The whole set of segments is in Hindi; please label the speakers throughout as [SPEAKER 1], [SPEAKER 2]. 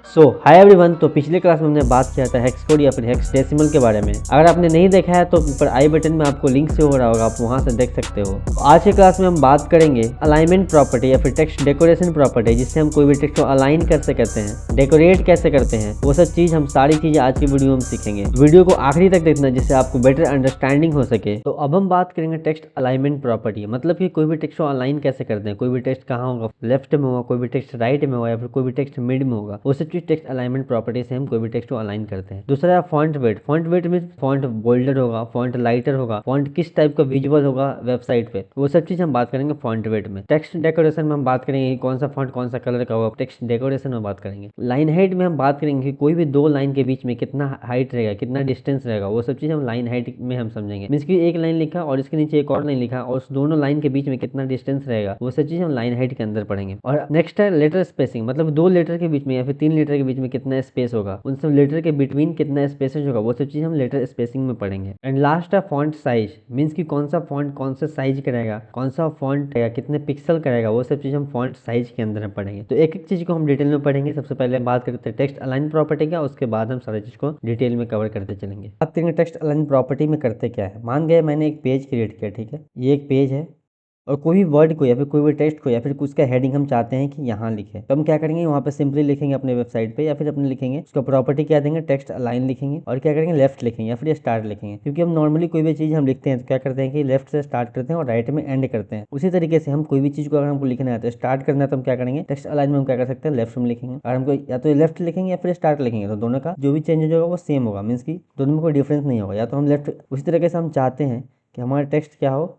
[SPEAKER 1] Hi everyone. तो पिछले क्लास में हमने बात किया था हेक्स कोड या फिर हेक्साडेसिमल के बारे में। अगर आपने नहीं देखा है तो ऊपर आई बटन में आपको लिंक से हो रहा होगा, आप वहां से देख सकते हो। तो आज के क्लास में हम बात करेंगे अलाइनमेंट प्रॉपर्टी या फिर टेक्स्ट डेकोरेशन प्रॉपर्टी, जिससे हम कोई भी टेक्स्ट को अलाइन कैसे करते हैं, डेकोरेट कैसे करते हैं, वो सब चीज हम सारी चीजें आज की वीडियो में सीखेंगे। वीडियो को आखिरी तक देखना जिससे आपको बेटर अंडरस्टैंडिंग हो सके। तो अब हम बात करेंगे टेक्स्ट अलाइनमेंट प्रॉपर्टी, मतलब कि कोई भी टेक्स्ट को अलाइन कैसे करते हैं। कोई भी टेक्स्ट कहाँ होगा, लेफ्ट में होगा, कोई भी टेक्स्ट राइट में होगा, या फिर कोई भी टेक्स्ट मिड में होगा। वो सब चीज टेक्स्ट अलाइनमेंट प्रॉपर्टी से हम कोई भी टेक्स्ट को अलाइन करते हैं। दूसरा है फॉन्ट वेट। फॉन्ट वेट में फॉन्ट बोल्डर होगा, फॉन्ट लाइटर होगा, फॉन्ट किस टाइप का विजुअल होगा वेबसाइट पे, वो सब चीज हम बात करेंगे फॉन्ट वेट में। टेक्स्ट डेकोरेशन में हम बात करेंगे कौन सा फॉन्ट कौन सा कलर का होगा, टेक्स्ट डेकोरेशन में बात करेंगे। लाइन हाइट में हम बात करेंगे कि कोई भी दो लाइन के बीच में कितना हाइट रहेगा, कितना डिस्टेंस रहेगा, वो सब चीज हम लाइन हाइट में हम समझेंगे। मींस की एक लाइन लिखा और इसके नीचे एक और लाइन लिखा और उस दोनों लाइन के बीच में कितना डिस्टेंस रहेगा, वो सब चीज हम लाइन हाइट के अंदर पढ़ेंगे। और नेक्स्ट है लेटर स्पेसिंग, मतलब दो लेटर के बीच में या फिर तीन लेटर के बीच में कितना स्पेस होगा, उन सब लेटर के बिटवीन कितना स्पेसेज होगा, वो सब चीज हम लेटर स्पेसिंग में पढ़ेंगे। एंड लास्ट है फॉन्ट साइज, मींस कि कौन सा फॉन्ट कौन सा साइज का रहेगा, कौन सा फॉन्ट कितने पिक्सल का रहेगा, वो सब चीज हम फॉन्ट साइज के अंदर पढ़ेंगे। तो एक एक चीज को हम डिटेल में पढ़ेंगे। सबसे पहले बात करते हैं टेक्स्ट अलाइन प्रॉपर्टी का, उसके बाद हम सारी चीज को डिटेल में कवर करते चलेंगे। बात करेंगे टेक्स्ट अलाइन प्रॉपर्टी में करते क्या है। मान गए मैंने एक पेज क्रिएट किया, ठीक है, ये एक पेज है और कोई भी वर्ड को या फिर कोई भी टेक्स्ट को या फिर उसका हेडिंग हम चाहते हैं कि यहाँ लिखे, तो हम क्या करेंगे, वहाँ पे सिंपली लिखेंगे अपने वेबसाइट पे, या फिर अपने लिखेंगे उसका प्रॉपर्टी क्या देंगे, टेक्स्ट अलाइन लिखेंगे और क्या करेंगे, लेफ्ट लिखेंगे या फिर स्टार्ट लिखेंगे। क्योंकि हम नॉर्मली कोई भी चीज़ हम लिखते हैं तो क्या करते हैं कि लेफ्ट से स्टार्ट करते हैं और राइट में एंड करते हैं। उसी तरीके से हम कोई भी चीज़ को अगर हमको लिखना है तो स्टार्ट करना है तो हम क्या करेंगे, टेक्स्ट अलाइन में हम क्या कर सकते हैं, लेफ्ट में लिखेंगे। और हमको या तो लेफ्ट लिखेंगे या फिर स्टार्ट लिखेंगे, तो दोनों का जो भी चेंज होगा वो सेम होगा, मीन्स की दोनों में कोई डिफरेंस नहीं होगा। या तो हम लेफ्ट, उसी तरीके से हम चाहते हैं कि हमारा टेक्स्ट क्या हो,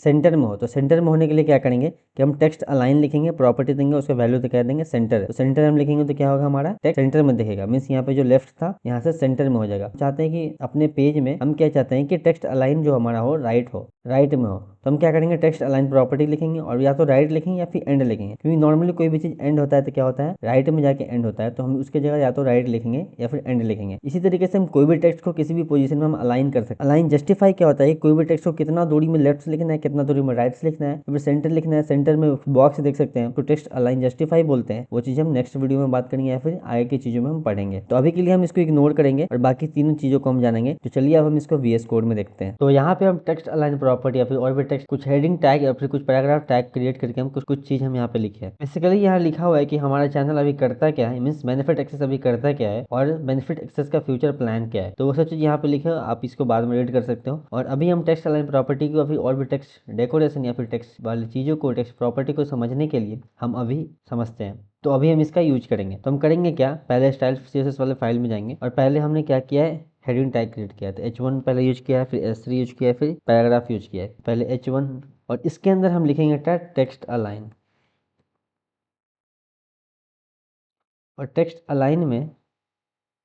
[SPEAKER 1] सेंटर में हो, तो सेंटर में होने के लिए क्या करेंगे कि हम टेक्स्ट अलाइन लिखेंगे, प्रॉपर्टी देंगे, उसका वैल्यू तो कह देंगे सेंटर। तो सेंटर हम लिखेंगे तो क्या होगा, हमारा टेक्स्ट सेंटर में दिखेगा। मीन्स यहाँ पे जो लेफ्ट था यहाँ से सेंटर में हो जाएगा। चाहते हैं कि अपने पेज में हम क्या चाहते हैं कि टेक्स्ट अलाइन जो हमारा हो राइट में हो, तो हम क्या करेंगे, टेक्स्ट अलाइन प्रॉपर्टी लिखेंगे और या तो राइट लिखेंगे या फिर एंड लिखेंगे। क्योंकि नॉर्मली कोई भी चीज एंड होता है तो क्या होता है, राइट में जाके एंड होता है, तो हम उसकी जगह या तो राइट लिखेंगे या फिर एंड लिखेंगे। इसी तरीके से हम कोई भी टेक्स्ट को किसी भी पोजीशन में हम अलाइन कर सकते हैं। अलाइन जस्टिफाई क्या होता है, कोई भी टेक्स्ट को कितना दूरी में लेफ्ट से लिखना है, कितना दूरी में राइट से लिखना है, फिर सेंटर लिखना है, सेंटर में बॉक्स देख सकते हैं, तो टेक्स्ट अलाइन जस्टिफाई बोलते हैं। वो चीज हम नेक्स्ट वीडियो में बात करेंगे या फिर आगे की चीजों में हम पढ़ेंगे। तो अभी के लिए हम इसको इग्नोर करेंगे और बाकी तीनों चीजों को हम जानेंगे। तो चलिए अब हम इसको VS कोड में देखते हैं। तो यहाँ पे हम टेक्स्ट अलाइन प्रॉपर्टी या फिर और भी टेक्स्ट कुछ हेडिंग टैग या फिर कुछ पैराग्राफ टैग क्रिएट करके हम कुछ चीज हम यहाँ पे लिखे हैं। बेसिकली यहाँ लिखा हुआ है कि हमारा चैनल अभी करता क्या है, मीन्स बेनिफिट एक्सेस अभी करता क्या है और बेनिफिट एक्सेस का फ्यूचर प्लान क्या है। तो वो सब चीज यहाँ पे लिखे हो, आप इसको बाद में रीड कर सकते हो। और अभी हम टेक्स्ट अलाइन प्रॉपर्टी को अभी और भी टेक्स्ट डेकोरेशन या फिर टेक्स्ट वाली चीजों को, टेक्स्ट प्रॉपर्टी को समझने के लिए हम अभी समझते हैं। तो अभी हम इसका यूज करेंगे। तो हम करेंगे क्या, पहले स्टाइल CSS वाले फाइल में जाएंगे और पहले हमने क्या किया है, हेडिंग टैग क्रिएट किया है। तो H1 पहले यूज किया है, फिर S3 यूज किया है, फिर पैराग्राफ यूज किया है। पहले H1 और इसके अंदर हम लिखेंगे टेक्स्ट अलाइन। और टेक्स्ट अलाइन में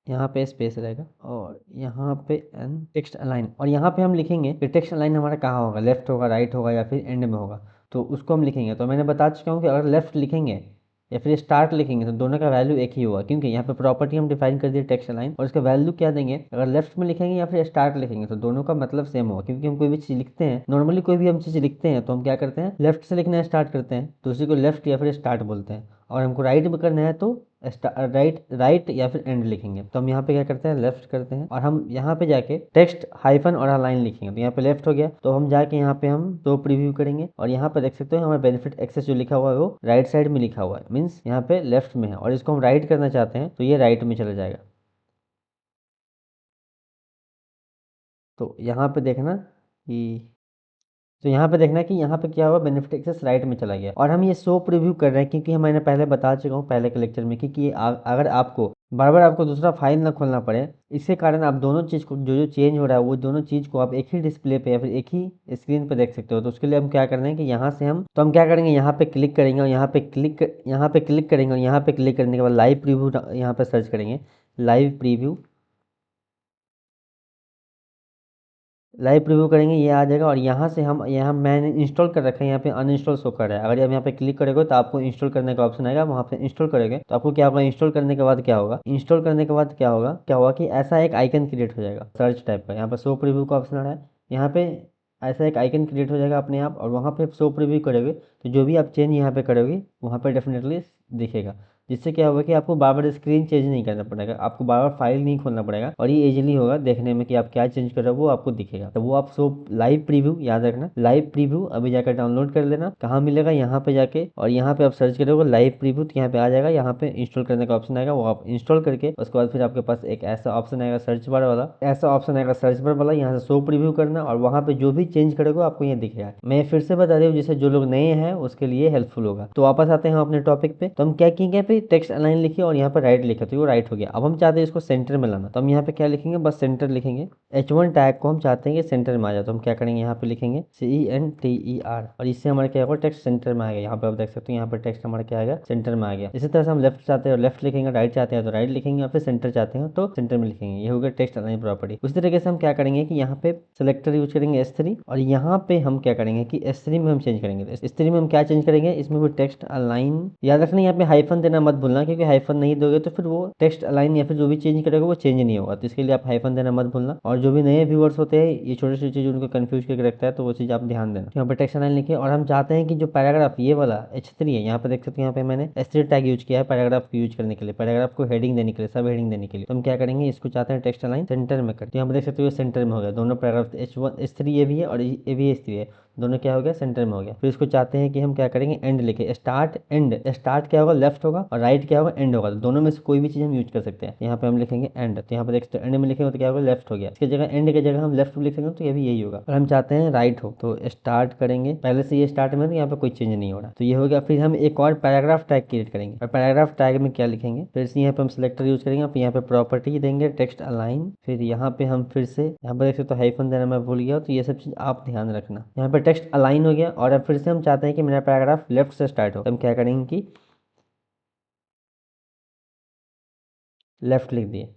[SPEAKER 1] यहाँ पे स्पेस रहेगा और यहाँ पे एन टेक्स्ट अलाइन, और यहाँ पे हम लिखेंगे कि टेक्स्ट अलाइन हमारा कहाँ होगा, लेफ्ट होगा, राइट होगा या फिर एंड में होगा, तो उसको हम लिखेंगे। तो मैंने बता चुका हूँ कि अगर लेफ्ट लिखेंगे या फिर स्टार्ट लिखेंगे तो दोनों का वैल्यू एक ही होगा, क्योंकि यहाँ पे प्रॉपर्टी हम डिफाइन कर दिए टेक्स्ट अलाइन और उसका वैल्यू क्या देंगे, अगर लेफ्ट में लिखेंगे या फिर स्टार्ट लिखेंगे तो दोनों का मतलब सेम होगा। क्योंकि हम कोई भी चीज़ लिखते हैं, नॉर्मली कोई भी हम चीज़ लिखते हैं तो हम क्या करते हैं, लेफ्ट से लिखना स्टार्ट करते हैं तो उसी को लेफ्ट या फिर स्टार्ट बोलते हैं। और हमको राइट में करना है तो राइट या फिर एंड लिखेंगे। तो हम यहाँ पे क्या करते हैं, लेफ्ट करते हैं और हम यहाँ पे जाके टेक्स्ट हाइफन और अलाइन लिखेंगे। तो यहाँ पे लेफ्ट हो गया, तो हम जाके यहाँ पे हम दो प्रीव्यू करेंगे और यहाँ पे देख सकते हो हमारा बेनिफिट एक्सेस जो लिखा हुआ है वो राइट साइड में लिखा हुआ है, मीन्स यहाँ पे लेफ्ट में है। और इसको हम राइट करना चाहते हैं तो ये राइट में चला जाएगा। तो यहाँ पे देखना कि तो यहाँ पे देखना कि यहाँ पे क्या हुआ, बेनिफिट एक्सेस राइट में चला गया। और हम ये शो प्रीव्यू कर रहे हैं क्योंकि मैंने पहले बता चुका हूँ पहले के लेक्चर में कि अगर आपको बार बार आपको दूसरा फाइल ना खोलना पड़े, इसके कारण आप दोनों चीज़ को जो जो चेंज हो रहा है वो दोनों चीज़ को आप एक ही डिस्प्ले पे या फिर एक ही स्क्रीन पे देख सकते हो। तो उसके लिए हम क्या करना है कि यहाँ से हम क्या करेंगे, यहाँ पे क्लिक करेंगे और यहाँ पे क्लिक करेंगे और यहाँ पे क्लिक करने के बाद लाइव प्रीव्यू यहाँ पे सर्च करेंगे, लाइव प्रीव्यू करेंगे, ये आ जाएगा। और यहाँ से हम यहाँ मैंने इंस्टॉल कर रखा है, यहाँ पे अनइंस्टॉल शो कर रहा है। अगर आप यहाँ पे क्लिक करेंगे तो आपको इंस्टॉल करने का ऑप्शन आएगा, वहाँ पे इंस्टॉल करेंगे तो आपको क्या होगा, इंस्टॉल करने के बाद क्या होगा कि ऐसा एक आइकन क्रिएट हो जाएगा सर्च टाइप का। यहाँ पर शो प्रीव्यू का ऑप्शन आ रहा है, यहाँ पे ऐसा एक आइकन क्रिएट हो जाएगा अपने आप। और वहाँ पे शो प्रीव्यू करोगे तो जो भी आप चेंज यहाँ पे करोगे वहाँ पे डेफिनेटली दिखेगा। जिससे क्या होगा कि आपको बार बार स्क्रीन चेंज नहीं करना पड़ेगा, आपको बार बार फाइल नहीं खोलना पड़ेगा, और ये इजीली होगा देखने में कि आप क्या चेंज कर रहे हो वो आपको दिखेगा। तो वो आप सो लाइव प्रीव्यू याद रखना, लाइव प्रीव्यू अभी जाकर डाउनलोड कर लेना। कहाँ मिलेगा, यहाँ पे जाके, और यहाँ पे आप सर्च करोगे लाइव प्रीव्यू तो यहाँ पे आ जाएगा। यहाँ पे इंस्टॉल करने का ऑप्शन आएगा, वो आप इंस्टॉल करके उसके बाद फिर आपके पास एक ऐसा ऑप्शन आएगा सर्च बार वाला, ऐसा ऑप्शन आएगा सर्च बार वाला, यहाँ से शो प्रीव्यू करना और वहाँ पे जो भी चेंज करोगे आपको ये दिखेगा। मैं फिर से बता रही हूँ, जैसे जो लोग नए हैं उसके लिए हेल्पफुल होगा। तो वापस आते हैं हम अपने टॉपिक पे। तो हम क्या किएंगे, यहाँ पे टेक्स्ट अलाइन लिखिए और यहाँ पर राइट लिखा तो वो राइट हो गया। अब हम चाहते हैं इसको सेंटर में लाना, तो हम यहाँ पे क्या लिखेंगे, बस सेंटर लिखेंगे। H1 टैग को हम चाहते हैं कि सेंटर में आ जाए, तो हम क्या करेंगे, यहाँ पे लिखेंगे CENTER और इससे हमारा क्या होगा, टेक्स्ट सेंटर में आ गया। यहाँ पे आप देख सकते हो यहाँ पर टेक्स्ट हमारा क्या आएगा, सेंटर में आ गया। इसी तरह से हम लेफ्ट चाहते हैं लेफ्ट लिखेंगे, राइट चाहते हैं तो राइट लिखेंगे, और फिर सेंटर चाहते हैं तो सेंटर में लिखेंगे। ये हो गया टेक्स्ट अलाइन प्रॉपर्टी। उसी तरीके से हम क्या करेंगे कि यहाँ पे सेलेक्टर यूज करेंगे S3 और यहाँ पे हम क्या करेंगे कि S3 में हम चेंज करेंगे। तो S3 में हम क्या चेंज करेंगे, इसमें भी टेक्स्ट अलाइन याद रखना, यहाँ पे हाइफन देना मत भूलना, क्योंकि हाइफन नहीं दोगे तो फिर वो टेक्स्ट अलाइन या फिर जो भी चेंज करेगा वो चेंज नहीं होगा। तो इसके लिए आप हाइफन देना मत भूलना। और जो भी नए व्यूअर्स होते हैं ये छोटी छोटी चीज उनको कंफ्यूज करके रखता है, तो वो चीज आप ध्यान देना। यहाँ पे टेक्स्ट अलाइन लिखिए और हम चाहते हैं कि जो पैराग्राफ ये वाला H3 है, यहाँ पे देख सकते हैं यहाँ पे मैंने S3 टैग यूज किया है पैराग्राफ को यूज करने के लिए, पैराग्राफ को हेडिंग देने के लिए, सब हेडिंग देने के लिए। तो हम क्या करेंगे, इसको चाहते हैं टेक्स्ट अलाइन सेंटर में कर। तो यहाँ पे देख सकते हो सेंटर में हो गया, दोनों पैराग्राफ H1 S3 ये भी है और ये भी S3 है, दोनों क्या हो गया, सेंटर में हो गया। फिर इसको चाहते हैं कि हम क्या करेंगे, एंड लिखे, स्टार्ट एंड। स्टार्ट क्या होगा, लेफ्ट होगा, और राइट क्या होगा, एंड होगा। तो दोनों में से कोई भी चीज हम यूज कर सकते हैं। यहाँ पे हम लिखेंगे एंड, तो यहाँ पे देखते एंड में लिखेंगे तो क्या होगा, लेफ्ट हो गया। इसकी जगह एंड की जगह हम लेफ्ट लिखेंगे तो ये भी यही होगा। और हम चाहते हैं राइट हो तो स्टार्ट करेंगे, पहले से ये स्टार्ट में, तो यहाँ पे कोई चेंज नहीं हो रहा, तो ये हो गया। फिर हम एक और पैराग्राफ टैग क्रिएट करेंगे, और पैराग्राफ टैग में क्या लिखेंगे, फिर से यहाँ पे हम सिलेक्टर यूज करेंगे, फिर यहाँ पे प्रॉपर्टी देंगे टेक्स्ट अलाइन, फिर यहाँ पे हम फिर से यहाँ पे देख सकते हो हाइफन देना मैं भूल गया, तो ये सब चीज आप ध्यान रखना। यहाँ पे टेक्स्ट अलाइन हो गया और अब फिर से हम चाहते हैं कि मेरा पैराग्राफ लेफ्ट से स्टार्ट हो, तो हम क्या करेंगे कि लेफ्ट लिख दिए।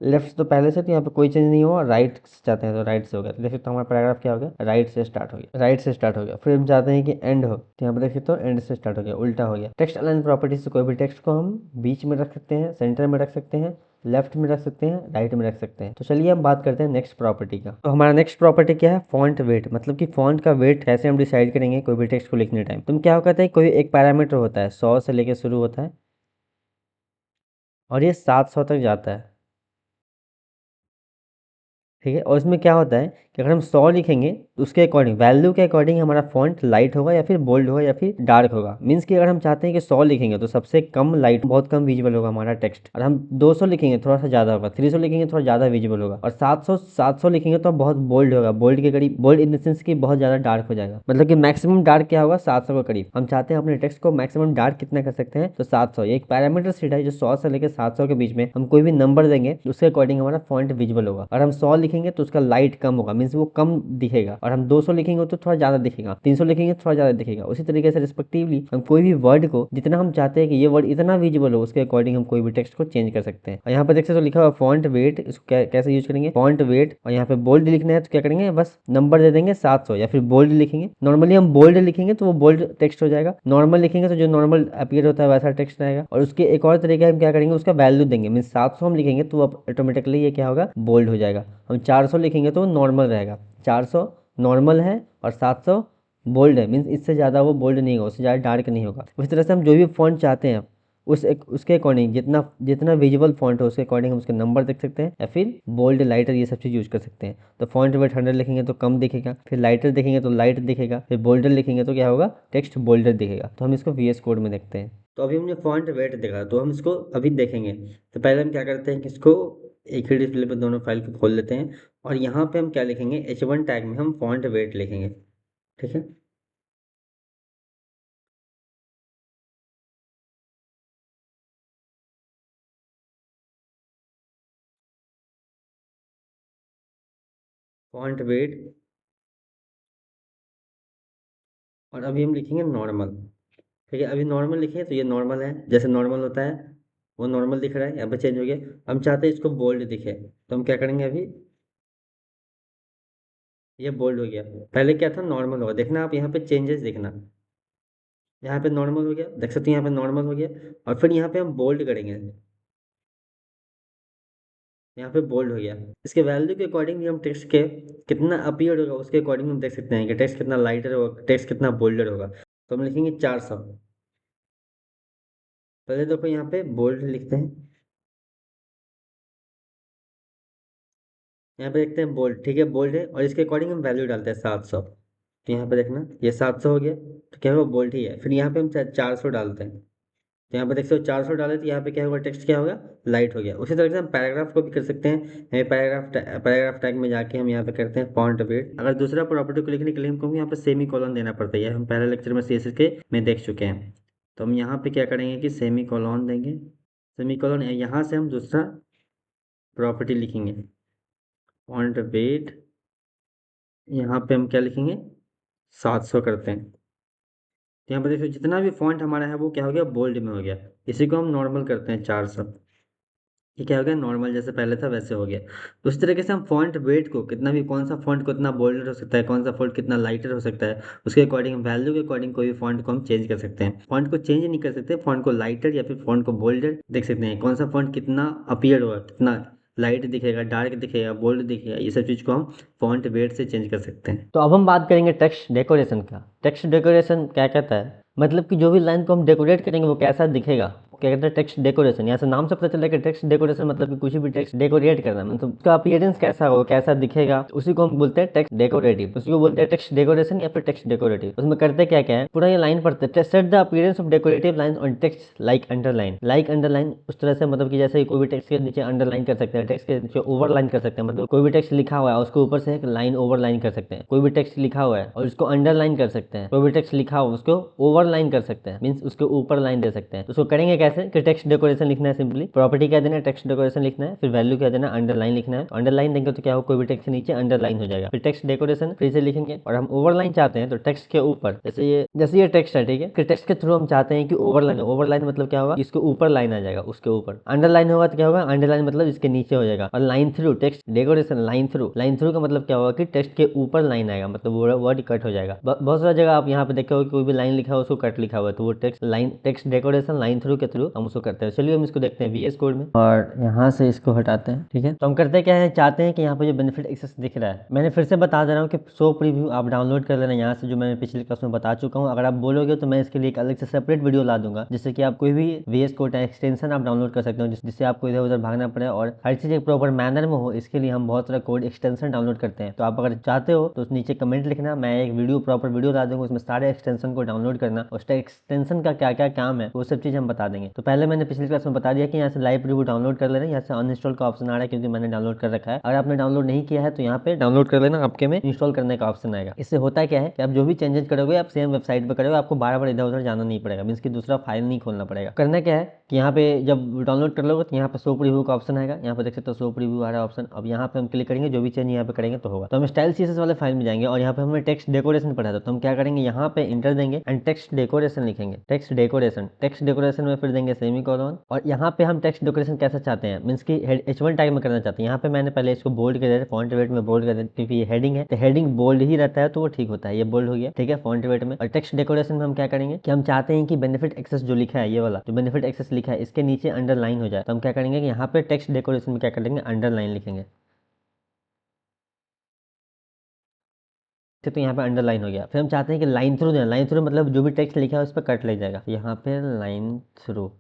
[SPEAKER 1] लेफ्ट तो पहले से, तो यहाँ पे कोई चेंज नहीं हुआ। राइट से चाहते हैं तो राइट से हो गया, तो देख सकते हो हमारा पैराग्राफ क्या हो गया, राइट से स्टार्ट हो गया, राइट से स्टार्ट हो गया। फिर हम चाहते हैं कि एंड हो, तो यहाँ पे देख सकते हो एंड से स्टार्ट हो गया, उल्टा हो गया। टेक्स्ट अलाइन प्रॉपर्टी से कोई भी टेक्स्ट को हम बीच में रख सकते हैं, सेंटर में रख सकते हैं, लेफ्ट में रख सकते हैं, राइट में रख सकते हैं। तो चलिए हम बात करते हैं नेक्स्ट प्रॉपर्टी का। तो हमारा नेक्स्ट प्रॉपर्टी क्या है, फॉन्ट वेट, मतलब कि फॉन्ट का वेट कैसे हम डिसाइड करेंगे कोई भी टेक्स्ट को लिखने टाइम। तुम क्या कहते हैं, कोई एक पैरामीटर होता है 100 से लेकर शुरू होता है और ये 700 तक जाता है, ठीक है। और इसमें क्या होता है कि अगर हम 100 लिखेंगे तो उसके अकॉर्डिंग, वैल्यू के अकॉर्डिंग हमारा फॉन्ट लाइट होगा या फिर बोल्ड होगा या फिर डार्क होगा। मीन्स कि अगर हम चाहते हैं कि 100 लिखेंगे तो सबसे कम लाइट, बहुत कम विजिबल होगा हमारा टेक्स्ट, और हम 200 लिखेंगे थोड़ा सा ज़्यादा होगा, 300 लिखेंगे थोड़ा ज़्यादा विजिबल होगा, और 700 लिखेंगे तो बहुत बोल्ड होगा, बोल्ड के करीब, बोल्ड इन द सेंस कि बहुत ज़्यादा डार्क हो जाएगा। मतलब कि मैक्सिमम डार्क क्या होगा, 700 के करीब। हम चाहते हैं अपने टेक्स्ट को मैक्सिमम डार्क कितना कर सकते हैं, तो 700। ये एक पैरामीटर सेट है जो 100 से लेकर 700 के बीच में हम कोई भी नंबर देंगे उसके अकॉर्डिंग हमारा फॉन्ट विजिबल होगा। और हम 100 लिखेंगे तो उसका लाइट कम होगा, मीन्स वो कम दिखेगा, और हम 200 लिखेंगे तो थोड़ा ज़्यादा दिखेगा, 300 लिखेंगे तो थोड़ा ज़्यादा दिखेगा। उसी तरीके से रिस्पेक्टिवली हम कोई भी वर्ड को जितना हम चाहते हैं कि ये वर्ड इतना विजिबल हो उसके अकॉर्डिंग हम कोई भी टेक्स्ट को चेंज कर सकते हैं। और यहाँ पर देख सकते हो लिखा हुआ फॉन्ट वेट, इसको कैसे यूज करेंगे, फॉन्ट वेट, और यहाँ पे बोल्ड लिखना है तो क्या करेंगे, बस नंबर दे देंगे 700, या फिर बोल्ड लिखेंगे। नॉर्मली हम बोल्ड लिखेंगे तो वो बोल्ड टेक्स्ट हो जाएगा, नॉर्मल लिखेंगे तो जो नॉर्मल अपीयर होता है वैसा टेक्स्ट रहेगा। और उसके एक और तरीके हम क्या करेंगे, उसका वैल्यू देंगे, मीन 700 हम लिखेंगे तो ऑटोमेटिकली ये क्या होगा, बोल्ड हो जाएगा। हम 400 लिखेंगे तो नॉर्मल रहेगा, 400 नॉर्मल है और 700 बोल्ड है, मीन्स इससे ज़्यादा वो बोल्ड नहीं होगा, उससे ज़्यादा डार्क नहीं होगा। उस तरह से हम जो भी फॉन्ट चाहते हैं उसके अकॉर्डिंग जितना जितना विजुअल फॉन्ट हो उसके अकॉर्डिंग हम उसके नंबर देख सकते हैं, या फिर बोल्ड लाइटर ये सब चीज़ यूज कर सकते हैं। तो फॉन्ट वेट 100 लिखेंगे तो कम दिखेगा, फिर लाइटर देखेंगे तो लाइट दिखेगा, फिर बोल्डर लिखेंगे तो क्या होगा, टेक्स्ट बोल्डर दिखेगा। तो हम इसको VS कोड में देखते हैं। तो अभी हमने फॉन्ट वेट देखा, तो हम इसको अभी देखेंगे। तो पहले हम क्या करते हैं कि इसको एक ही डिस्प्ले पर दोनों फाइल को खोल लेते हैं, और यहाँ पे हम क्या लिखेंगे, H1 टैग में हम फॉन्ट वेट लिखेंगे, ठीक है। फॉन्ट वेट, और अभी हम लिखेंगे नॉर्मल, ठीक है। अभी नॉर्मल लिखे तो ये नॉर्मल है, जैसे नॉर्मल होता है वो नॉर्मल दिख रहा है, यहाँ पे चेंज हो गया। हम चाहते हैं इसको बोल्ड दिखे, तो हम क्या करेंगे, अभी ये बोल्ड हो गया। पहले क्या था, नॉर्मल होगा, देखना आप यहाँ पे चेंजेस देखना, यहाँ पे नॉर्मल हो गया, देख सकते हो यहाँ पे नॉर्मल हो गया। और फिर यहाँ पे हम बोल्ड करेंगे, यहाँ पे बोल्ड हो गया। इसके वैल्यू के अकॉर्डिंग भी हम टेक्स्ट के कितना अपीयर होगा उसके अकॉर्डिंग हम देख सकते हैं कि टेक्स्ट कितना लाइटर होगा, टेक्स्ट कितना बोल्डर होगा। तो हम लिखेंगे 400, पहले देखो यहाँ पे बोल्ड लिखते हैं, यहाँ पे देखते हैं बोल्ड, ठीक है बोल्ड है, और इसके अकॉर्डिंग हम वैल्यू डालते हैं 700। तो यहाँ पे देखना ये 700 हो गया, तो क्या होगा बोल्ड ही है। फिर यहाँ पे हम 400 डालते हैं, तो यहाँ पे देखते हो 400 डाले तो यहाँ पे क्या होगा, टेक्स्ट क्या होगा, लाइट हो गया। उसी तरह से हम पैराग्राफ को भी कर सकते हैं। हमें पैराग्राफ टैग में जाके हम यहाँ पे करते हैं फॉन्ट वेट। अगर दूसरा प्रॉपर्टी को लिखने के लिए हमको यहाँ पे सेमी कॉलन देना पड़ता है, हम पहले लेक्चर में CSS के में देख चुके हैं। तो हम यहाँ पे क्या करेंगे कि सेमी कॉलन देंगे, सेमी कॉलन, यहाँ से हम दूसरा प्रॉपर्टी लिखेंगे फॉन्ट वेट, यहाँ पे हम क्या लिखेंगे 700 करते हैं। तो यहाँ पर देखो जितना भी फॉन्ट हमारा है वो क्या हो गया, बोल्ड में हो गया। इसी को हम नॉर्मल करते हैं 400, ये क्या हो गया नॉर्मल, जैसे पहले था वैसे हो गया। तो उस तरीके से हम फॉन्ट वेट को कितना भी, कौन सा फॉन्ट कितना बोल्डर हो सकता है, कौन सा फॉन्ट कितना लाइटर हो सकता है, उसके अकॉर्डिंग वैल्यू के अकॉर्डिंग कोई भी फॉन्ट को हम चेंज कर सकते हैं। फॉन्ट को चेंज नहीं कर सकते, फॉन्ट को लाइटर या फिर फॉन्ट को बोल्डर देख सकते हैं, कौन सा फॉन्ट कितना अपीयर होगा, कितना लाइट दिखेगा, डार्क दिखेगा, बोल्ड दिखेगा, ये सब चीज़ को हम फॉन्ट वेट से चेंज कर सकते हैं। तो अब हम बात करेंगे टेक्स्ट डेकोरेशन का। टेक्स्ट डेकोरेशन क्या कहता है, मतलब कि जो भी लाइन को हम डेकोरेट करेंगे वो कैसा दिखेगा, क्या कहते हैं टेक्स्ट डेकोरेशन। यहाँ से नाम से पता चला कि टेक्स्ट डेकोरेशन मतलब कि कुछ भी टेक्स्ट डेकोरेट करना, मतलब उसका अपीयरेंस कैसा हो, कैसा दिखेगा, उसी को हम बोलते हैं टेक्स्ट डेकोरेटिव, उसी को बोलते हैं टेक्स्ट डेकोरेशन या फिर टेक्स्ट डेकोरेटिव। उसमें करते क्या क्या है, पूरा ये लाइन पढ़ते हैं, set the appearance of decorative line on text like underline. Like underline उस तरह से, मतलब कि जैसे कोई भी टेक्स्ट के नीचे अंडरलाइन कर सकते हैं, टेक्स्ट के नीचे ओवरलाइन कर सकते हैं, मतलब कोई भी टेक्स्ट लिखा हुआ है उसके ऊपर से एक लाइन ओवरलाइन कर सकते हैं। कोई भी टेक्स्ट लिखा हुआ है और उसको अंडरलाइन कर सकते हैं, कोई भी टेक्स्ट लिखा हुआ उसको ओवरलाइन कर सकते हैं, मींस उसके ऊपर लाइन दे सकते हैं। तो उसको करेंगे कैसे कि टेक्स्ट डेकोरेशन लिखना है, सिंपली प्रॉपर्टी क्या देना है, टेक्स्ट डेकोरेशन लिखना है, फिर वैल्यू क्या देना है, अंडरलाइन लिखना है। अंडरलाइन देंगे तो क्या हो, कोई भी टेक्स्ट के नीचे अंडरलाइन हो जाएगा। फिर टेक्स्ट डेकोरेशन फिर से लिखेंगे, और हम ओवरलाइन चाहते हैं तो टेक्स्ट के ऊपर, जैसे ये टेक्स्ट है, ठीक है, कि टेक्स्ट के थ्रू हम चाहते हैं कि ओवरलाइन, ओवरलाइन मतलब क्या होगा, इसके ऊपर लाइन आ जाएगा, उसके ऊपर अंडरलाइन होगा तो क्या होगा, अंडरलाइन मतलब इसके नीचे हो जाएगा। और line through, text decoration line through, line through का मतलब क्या होगा कि टेक्स्ट के ऊपर लाइन आएगा, मतलब वो वर्ड कट हो जाएगा। बहुत सारा जगह आप यहाँ पे देखे हो कोई भी लाइन लिखा हो उसको कट लिखा हुआ है, तो वो text line, text decoration line through के थ्रू हम उसको करते हैं। चलिए हम इसको देखते हैं VS कोड में, और यहाँ से इसको हटाते हैं, ठीक है। तो हम करते क्या है, चाहते हैं कि यहाँ पे जो बेनिफिट एक्सेस दिख रहा है, मैंने फिर से बता दे रहा हूँ कि शो प्रीव्यू आप डाउनलोड कर लेना यहाँ से, जो मैंने पिछले क्लास में बता चुका हूँ। अगर आप बोलोगे तो मैं इसके लिए एक अलग से सेपरेट वीडियो ला दूंगा, जिससे कि आप कोई भी VS कोड एक्सटेंशन आप डाउनलोड कर सकते हो, जिससे आपको इधर उधर भागना पड़े और हर चीज़ एक प्रॉपर मैनर में हो। इसके लिए हम बहुत सारा कोड एक्सटेंशन डाउनलोड करते हैं। तो आप अगर चाहते हो तो नीचे कमेंट लिखना, मैं एक वीडियो प्रॉपर वीडियो ला दूंगा, उसमें सारे एक्सटेंशन को डाउनलोड करना, उसका एक्सटेंशन का क्या क्या काम है वो सब चीज़ हम बता देंगे। तो पहले मैंने पिछली क्लास में बता दिया कि यहाँ से लाइव प्रीव्यू डाउनलोड कर लेना, यहाँ से अनइंस्टॉल का ऑप्शन आ रहा है क्योंकि मैंने डाउनलोड कर रखा है। अगर आपने डाउनलोड नहीं किया है तो यहाँ पे डाउनलोड कर लेना, आपके में इंस्टॉल करने का ऑप्शन आएगा। इससे होता क्या है कि आप जो भी चेंजेस करोगे आप सेम वेबसाइट पर करोगे, आपको बार बार इधर उधर जाना नहीं पड़ेगा, मीन्स की दूसरा फाइल नहीं खोलना पड़ेगा। करना क्या है कि यहाँ पे जब डाउनलोड कर लोगे तो यहाँ पे शो प्रीव्यू का ऑप्शन आएगा, यहाँ पे देख सकते हो शो प्रीव्यू आ रहा है ऑप्शन। अब यहाँ पे हम क्लिक करेंगे, जो भी चेंज यहाँ पे करेंगे तो होगा। तो हम स्टाइल CSS वाले फाइल में जाएंगे और यहाँ पे हमें टेक्स्ट डेकोरेशन पढ़ा था, तो हम क्या करेंगे, यहाँ पे इंटर देंगे एंड टेक्स्ट डेकोरेशन लिखेंगे, टेक्स्ट डेकोरेशन। टेक्स्ट डेकोरेशन में फिर देंगे सेमीकोलन, और यहाँ पे हम टेक्स्ट डेकोरेशन कैसा चाहते हैं, मीन्स की H1 टैग में करना चाहते हैं। यहाँ पे मैंने पहले इसको बोल्ड कर दिया, फॉन्ट वेट में बोल्ड कर दिया, क्योंकि ये हेडिंग है तो हेडिंग बोल्ड ही रहता है तो वो ठीक होता है, ये बोल्ड हो गया, ठीक है, फॉन्ट वेट में। और टेक्स्ट डेकोरेशन में हम क्या करेंगे कि हम चाहते हैं कि बेनिफिट एक्सेस जो लिखा है, ये वाला जो बेनिफिट एक्सेस लिखा है, इसके नीचे अंडरलाइन हो जाए। तो हम क्या करेंगे कि यहाँ पे टेक्स्ट डेकोरेशन में क्या करेंगे, अंडरलाइन लिखेंगे, तो यहाँ पे अंडरलाइन हो गया। फिर हम चाहते हैं कि लाइन थ्रू देना, लाइन थ्रू मतलब जो भी टेक्स्ट लिखा है उस पर कट लग जाएगा, यहाँ पे लाइन थ्रू,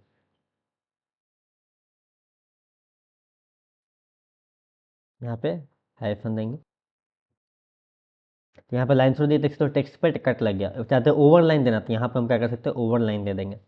[SPEAKER 1] यहाँ पे हाइफन देंगे, तो यहाँ पे लाइन थ्रू दिए टेक्स्ट, तो टेक्स्ट पे कट लग गया। चाहते हैं ओवर लाइन देना, तो यहाँ पे हम क्या कर सकते हैं, ओवर लाइन दे देंगे,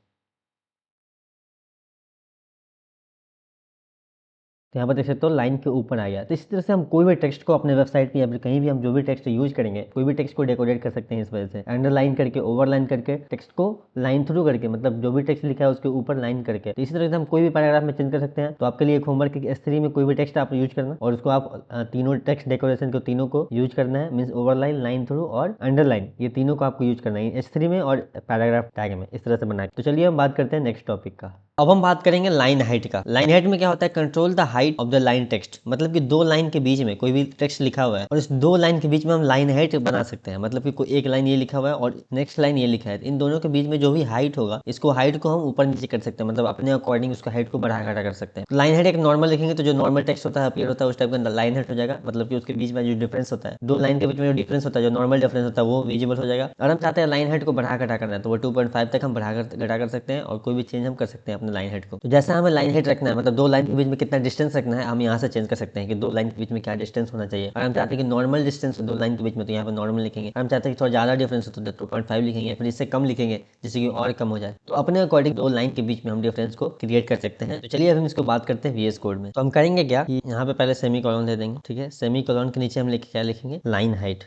[SPEAKER 1] तो यहाँ पर देख सकते हो लाइन के ऊपर आ गया। तो इस तरह से हम कोई भी टेक्स्ट को अपने वेबसाइट पे या फिर कहीं भी हम जो भी टेक्स्ट यूज करेंगे, कोई भी टेक्स्ट को डेकोरेट कर सकते हैं इस वजह से, अंडरलाइन करके, ओवरलाइन करके, टेक्स्ट को लाइन थ्रू करके, मतलब जो भी टेक्स्ट लिखा है उसके ऊपर लाइन करके। तो इसी तरह से हम कोई भी पैराग्राफ में चेंज कर सकते हैं। तो आपके लिए एक होमवर्क S3 में कोई भी टेक्स्ट आप यूज करना और उसको आप तीनों टेक्स्ट डेकोरेशन को तीनों को यूज करना है, मीन्स ओवरलाइन, लाइन थ्रू और अंडरलाइन, ये तीनों को आपको यूज करना है S3 में और पैराग्राफ टैग में, इस तरह से बना के। तो चलिए हम बात करते हैं नेक्स्ट टॉपिक का। अब हम बात करेंगे लाइन हाइट का। लाइन हाइट में क्या होता है, control the height of the line text, मतलब कि दो लाइन के बीच में कोई भी टेक्स्ट लिखा हुआ है और इस दो लाइन के बीच में हम लाइन हाइट बना सकते हैं, मतलब कि कोई एक लाइन ये लिखा हुआ है और नेक्स्ट लाइन ये लिखा है, इन दोनों के बीच में जो भी हाइट होगा इसको हाइट को हम ऊपर नीचे कर सकते हैं, मतलब अपने अकॉर्डिंग उसको हाइट को बढ़ा घटा कर सकते हैं। लाइन हाइट एक नॉर्मल लिखेंगे तो जो नॉर्मल टेक्स्ट होता है अपीयर होता है उस टाइप का लाइन हाइट हो जाएगा, मतलब कि उसके बीच में जो डिफरेंस होता है, दो लाइन के बीच में जो डिफरेंस होता है, जो नॉर्मल डिफरेंस होता है वो विजिबल हो जाएगा। और हम चाहते हैं लाइन हाइट को बढ़ा घटा करना है तो वो 2.5 तक हम बढ़ा घटा कर सकते हैं और कोई भी चेंज हम कर सकते हैं अपने लाइन हाइट को। तो जैसा हमें लाइन हाइट रखना है, मतलब दो लाइन के बीच में कितना डिस्टेंस रखना है, हम यहाँ से चेंज कर सकते हैं कि दो लाइन के बीच में क्या डिस्टेंस होना चाहिए। और हम चाहते हैं कि नॉर्मल डिस्टेंस दो लाइन के बीच में तो यहाँ पर नॉर्मल लिखेंगे। हम चाहते हैं कि थोड़ा ज़्यादा डिफरेंस हो तो 2.5 लिखेंगे, फिर इससे कम लिखेंगे जिससे कि और कम हो जाए। तो अपने अकॉर्डिंग दो लाइन के बीच में हम डिफरेंस को क्रिएट कर सकते हैं। तो चलिए अब हम इसको बात करते हैं VS कोड में। तो हम करेंगे क्या कि यहाँ पे पहले सेमी कॉलन दे देंगे, ठीक है। सेमी कॉलन के नीचे हम क्या लिखेंगे, line height,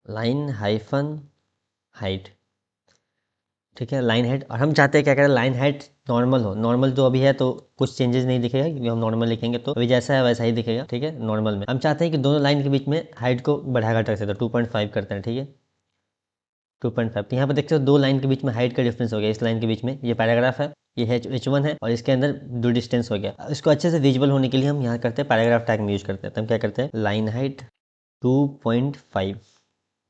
[SPEAKER 1] line hyphen height, ठीक है, लाइन हाइट। और हम चाहते हैं क्या करें, लाइन हाइट नॉर्मल हो। नॉर्मल जो अभी है तो कुछ चेंजेस नहीं दिखेगा क्योंकि हम नॉर्मल लिखेंगे तो अभी जैसा है वैसा ही दिखेगा, ठीक है। नॉर्मल में हम चाहते हैं कि दोनों लाइन के बीच में हाइट को बढ़ा घटा सकते हैं, 2.5 करते हैं, ठीक है, 2.5। तो यहाँ पर देखते हो दो लाइन के बीच में हाइट का डिफरेंस हो गया। इस लाइन के बीच में ये पैराग्राफ है, ये H1 है और इसके अंदर दो डिस्टेंस हो गया। इसको अच्छे से विजुअल होने के लिए हम यहाँ करते हैं पैराग्राफ टैग में यूज करते हैं। तो हम क्या करते हैं, लाइन हाइट 2.5,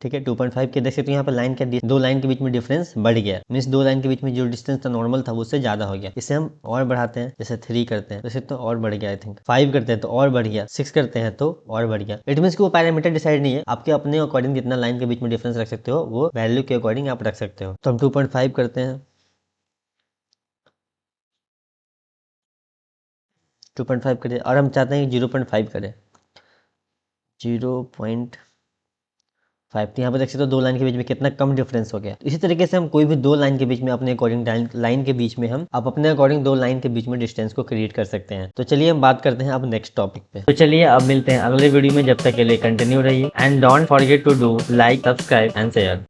[SPEAKER 1] ठीक है, 2.5 के देख सकते हो यहाँ पर लाइन के दो लाइन के बीच में डिफरेंस बढ़ गया, मीन्स दो लाइन के बीच में जो डिस्टेंस था नॉर्मल था उससे ज्यादा हो गया। इसे हम और बढ़ाते हैं, जैसे 3 करते हैं जैसे तो और बढ़ गया, आई थिंक 5 करते हैं तो और बढ़ गया, 6 करते हैं तो और बढ़ गया। इट मीन्स कि वो पैरामीटर डिसाइड नहीं है, आपके अपने अकॉर्डिंग जितना लाइन के बीच में डिफरेंस रख सकते हो वो वैल्यू के अकॉर्डिंग आप रख सकते हो। तो हम 2.5 करते हैं, 2.5 करें और हम चाहते हैं कि 0.5 करें, 0.5। तो यहाँ पे देख सकते हो दो लाइन के बीच में कितना कम डिफरेंस हो गया। तो इसी तरीके से हम कोई भी दो लाइन के बीच में अपने अकॉर्डिंग लाइन के बीच में हम आप अपने अकॉर्डिंग दो लाइन के बीच में डिस्टेंस को क्रिएट कर सकते हैं। तो चलिए हम बात करते हैं अब नेक्स्ट टॉपिक पे। तो चलिए अब मिलते हैं अगले वीडियो में, जब तक के लिए कंटिन्यू रहिए and don't forget to do like, subscribe and share.